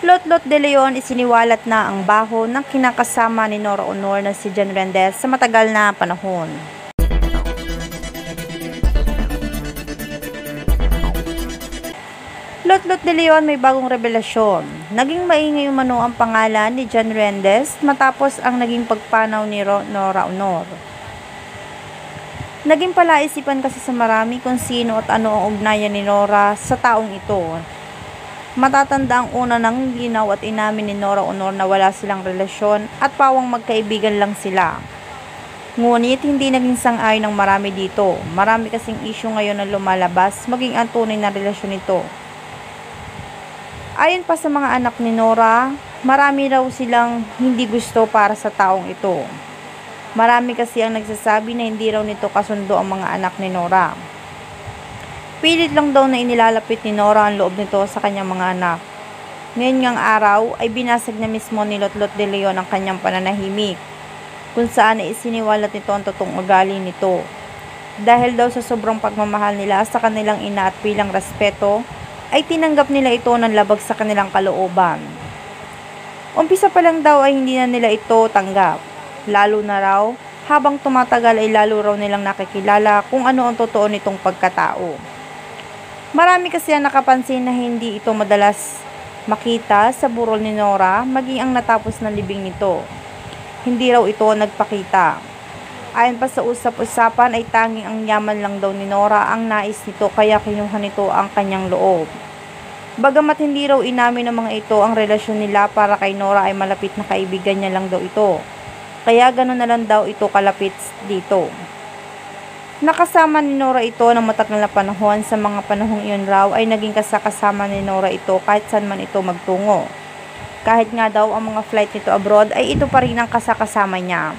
Lot-Lot de Leon isiniwalat na ang baho ng kinakasama ni Nora Aunor na si John Mendez sa matagal na panahon. Lot-Lot de Leon may bagong revelasyon. Naging maingay umano ang pangalan ni John Mendez matapos ang naging pagpanaw ni Nora Aunor. Naging palaisipan kasi sa marami kung sino at ano ang ugnayan ni Nora sa taong ito. Matatanda ang una ng linaw at inamin ni Nora Aunor na wala silang relasyon at pawang magkaibigan lang sila. Ngunit hindi naging sang-ayon ng marami dito. Marami kasing issue ngayon na lumalabas maging ang tunay na relasyon nito. Ayon pa sa mga anak ni Nora, marami raw silang hindi gusto para sa taong ito. Marami kasi ang nagsasabi na hindi raw nito kasundo ang mga anak ni Nora. Pilit lang daw na inilalapit ni Nora ang loob nito sa kanyang mga anak. Ngayon ngang araw ay binasag na mismo ni Lot-Lot de Leon ang kanyang pananahimik, kung saan ay isiniwalat nito ang totoong ugali nito. Dahil daw sa sobrang pagmamahal nila sa kanilang ina at bilang respeto, ay tinanggap nila ito ng labag sa kanilang kalooban. Umpisa pa lang daw ay hindi na nila ito tanggap. Lalo na raw, habang tumatagal ay lalo raw nilang nakikilala kung ano ang totoo nitong pagkatao. Marami kasi ang nakapansin na hindi ito madalas makita sa burol ni Nora maging ang natapos na libing nito. Hindi raw ito nagpakita. Ayon pa sa usap-usapan ay tanging ang yaman lang daw ni Nora ang nais nito kaya kinuha nito ang kanyang loob. Bagamat hindi raw inamin ng mga ito ang relasyon nila para kay Nora ay malapit na kaibigan niya lang daw ito. Kaya gano'n na lang daw ito kalapit dito. Nakasama ni Nora ito ng matagal na panahon. Sa mga panahong iyon raw ay naging kasama ni Nora ito kahit saan man ito magtungo. Kahit nga daw ang mga flight nito abroad ay ito pa rin ang kasama niya.